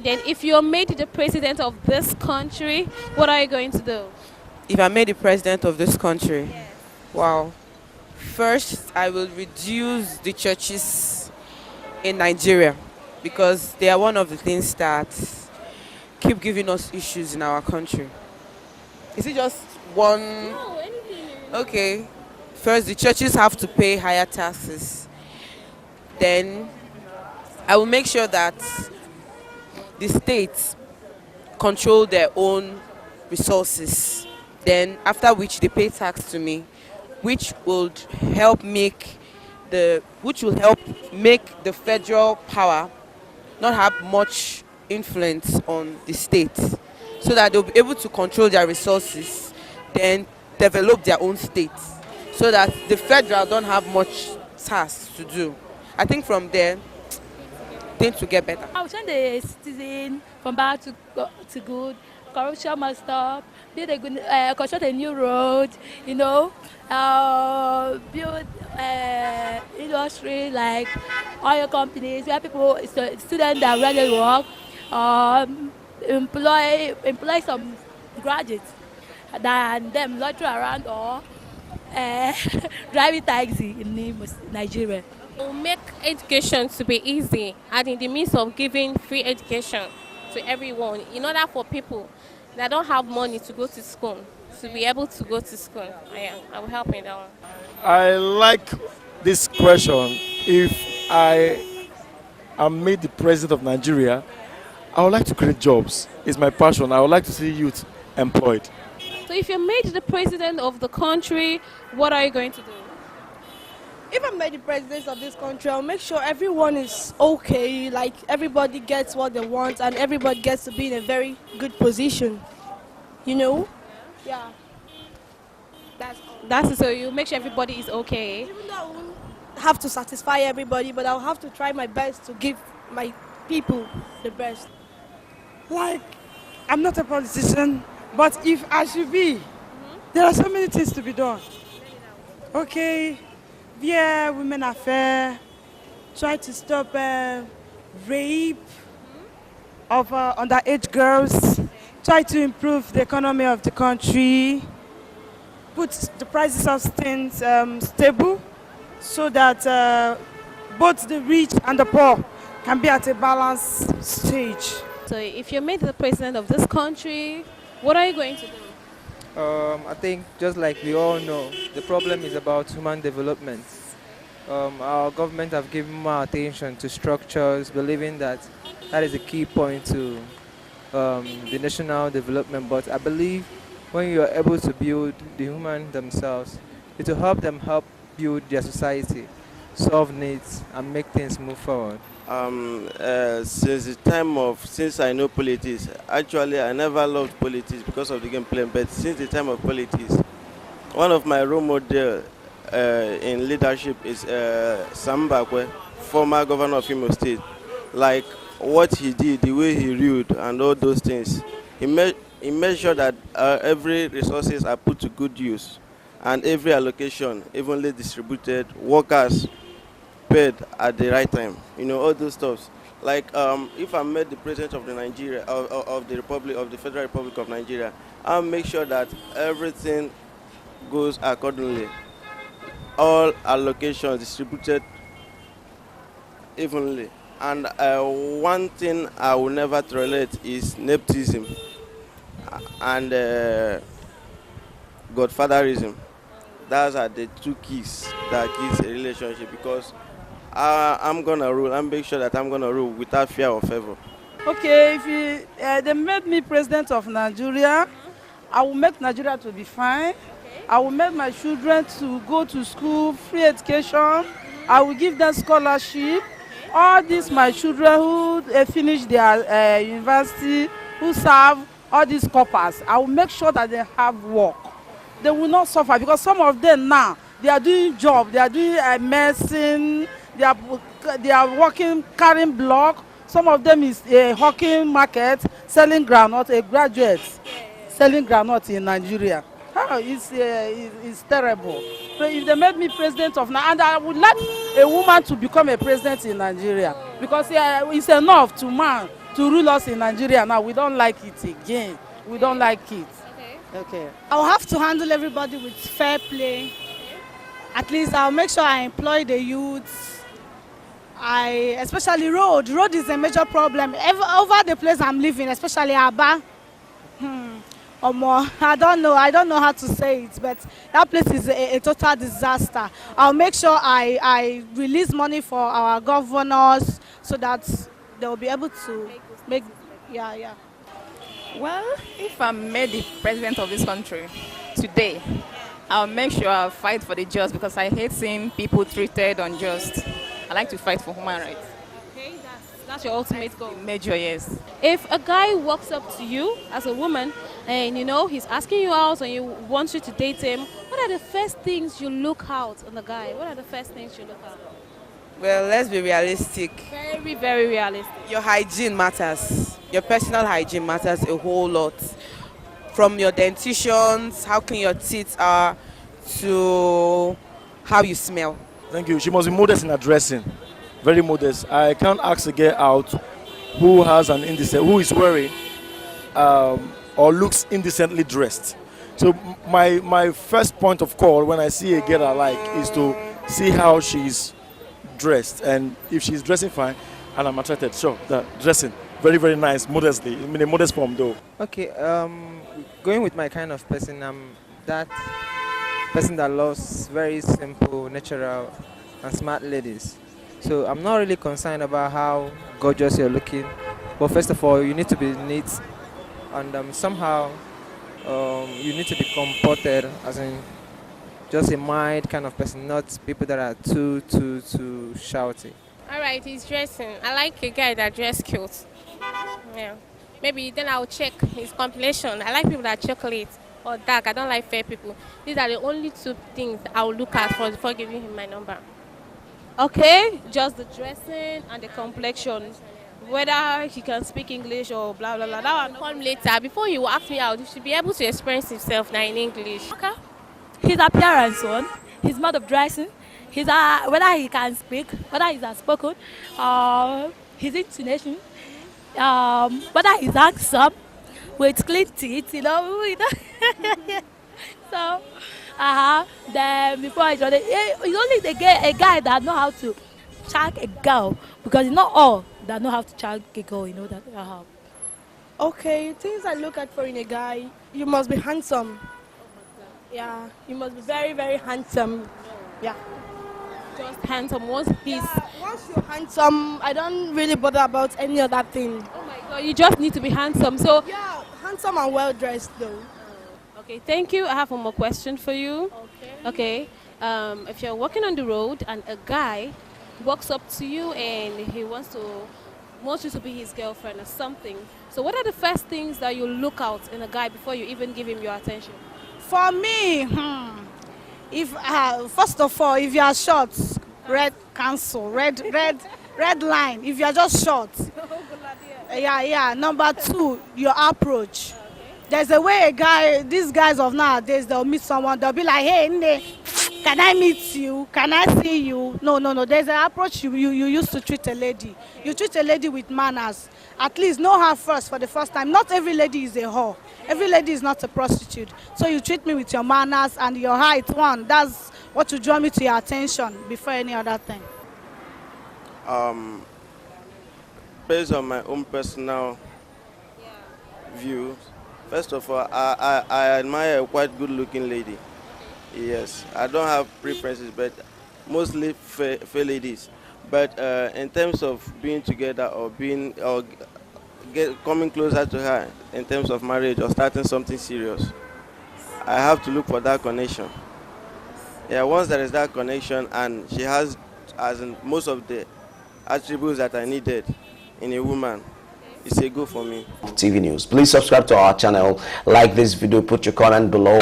Then if you're made the president of this country, what are you going to do? If I'm made the president of this country, Yes. wow. First, I will reduce the churches in Nigeria because they are one of the things that keep giving us issues in our country. Is it just one? No, anything. Okay. First, the churches have to pay higher taxes. Then, I will make sure that the states control their own resources. Then, after which they pay tax to me, which would help make the federal power not have much influence on the states, so that they'll be able to control their resources, then develop their own states, so that the federal don't have much tasks to do. I think from there things will get better. I will turn the citizen from bad to good. Corruption must stop. Build a good, construct a new road. Build industry like oil companies where people, students that really work. Employ some graduates than them loiter around or driving taxi in Nigeria. We'll make education to be easy and in the midst of giving free education to everyone in order for people that don't have money to go to school to be able to go to school. I will help in that one. I like this question. If I am made the president of Nigeria, I would like to create jobs. It's my passion. I would like to see youth employed. So if you're made the president of the country, what are you going to do? If I'm made the president of this country, I'll make sure everyone is okay, like everybody gets what they want and everybody gets to be in a very good position. You know? Yeah. That's it. So you make sure everybody is okay. Even though I won't have to satisfy everybody, but I'll have to try my best to give my people the best. Like, I'm not a politician, but if I should be, there are so many things to be done. Okay, yeah, women affair, try to stop rape of underage girls, try to improve the economy of the country, put the prices of things stable so that both the rich and the poor can be at a balanced stage. So if you're made the president of this country, what are you going to do? I think just like we all know, the problem is about human development. Our government have given more attention to structures, believing that that is a key point to the national development. But I believe when you are able to build the human themselves, it will help them help build their society, solve needs, and make things move forward. Since I know politics, actually I never loved politics because of the gameplay, but since the time of politics, one of my role models in leadership is Sam Bakwe, former governor of Imo State. Like what he did, the way he ruled and all those things, he made sure that every resources are put to good use and every allocation evenly distributed, workers paid at the right time, all those stuff. Like if I'm made the president of the Nigeria of the Republic of the Federal Republic of Nigeria, I'll make sure that everything goes accordingly. All allocations distributed evenly. And one thing I will never tolerate is nepotism and godfatherism. Those are the two keys that keeps a relationship, because I'm gonna rule. I'm make sure that I'm gonna rule without fear or favor. Okay, if they made me president of Nigeria, I will make Nigeria to be fine. I will make my children to go to school, free education. I will give them scholarship. All these my children who finish their university, who serve all these corpers, I will make sure that they have work. They will not suffer, because some of them now, they are doing job, they are doing medicine, they are working, carrying block. Some of them is a hawking market, selling groundnut, a graduate selling groundnut in Nigeria. It's terrible. So if they made me president of Nigeria, and I would like a woman to become a president in Nigeria, because it's enough to man to rule us in Nigeria now. We don't like it again. We don't like it. Okay. I'll have to handle everybody with fair play. At least I'll make sure I employ the youths. Especially road. Road is a major problem. Over the place I'm living, especially Aba. Or more. I don't know how to say it, but that place is a total disaster. I'll make sure I release money for our governors so that they'll be able to make. Yeah. Well, if I'm made the president of this country today, I'll make sure I'll fight for the just because I hate seeing people treated unjust. I like to fight for human rights. Okay, that's your ultimate goal. Major, yes. If a guy walks up to you as a woman and he's asking you out and you want you to date him, what are the first things you look out on the guy? What are the first things you look out? Well, let's be realistic. Very, very realistic. Your hygiene matters. Your personal hygiene matters a whole lot. From your dentitions, how clean your teeth are, to how you smell. Thank you. She must be modest in her dressing. Very modest. I can't ask a girl out who is wearing or looks indecently dressed. So my first point of call when I see a girl I like is to see how she's dressed, and if she's dressing fine and I'm attracted, sure, that dressing very, very nice, modestly, in a modest form though. Okay, going with my kind of person, I'm that person that loves very simple, natural, and smart ladies. So I'm not really concerned about how gorgeous you're looking, but first of all, you need to be neat, and somehow you need to be comported, as in just a mild kind of person, not people that are too shouty. All right, he's dressing. I like a guy that dress cute. Yeah. Maybe then I'll check his complexion. I like people that are chocolate or dark. I don't like fair people. These are the only two things I'll look at before giving him my number. Okay, just the dressing and the complexion. Whether he can speak English or blah, blah, blah. That one Come later. Before you ask me out, you should be able to express himself now in English. okay. His appearance, his mode of dressing, whether he can speak, whether he's outspoken, his intonation, whether he's handsome, with clean teeth, So, then before I join it's only a guy that know how to check a girl, because it's not all that know how to check a girl, that. Okay, things I look at for in a guy, you must be handsome. Yeah, you must be very, very handsome. Yeah. Just handsome. Once you're handsome, I don't really bother about any other thing. Oh my God, you just need to be handsome. So Yeah, handsome and well dressed though. okay, thank you. I have one more question for you. Okay. If you're walking on the road and a guy walks up to you and he wants you to be his girlfriend or something. So what are the first things that you look out in a guy before you even give him your attention? For me, if first of all, if you are short, red cancel, red line. If you are just short, yeah. Number two, your approach. There's a way these guys of nowadays, they'll meet someone, they'll be like, hey, Nne, can I meet you? Can I see you? No. There's an approach you used to treat a lady. You treat a lady with manners. At least know her first for the first time. Not every lady is a whore. Every lady is not a prostitute. So you treat me with your manners and your height. That's what will draw me to your attention before any other thing. Based on my own personal view, first of all, I admire a quite good-looking lady. Yes, I don't have preferences, but mostly fair ladies. But in terms of being together or coming closer to her in terms of marriage or starting something serious, I have to look for that connection. Yeah, once there is that connection and she has, as in most of the attributes that I needed in a woman, it's a go for me. TV News. Please subscribe to our channel, like this video, put your comment below.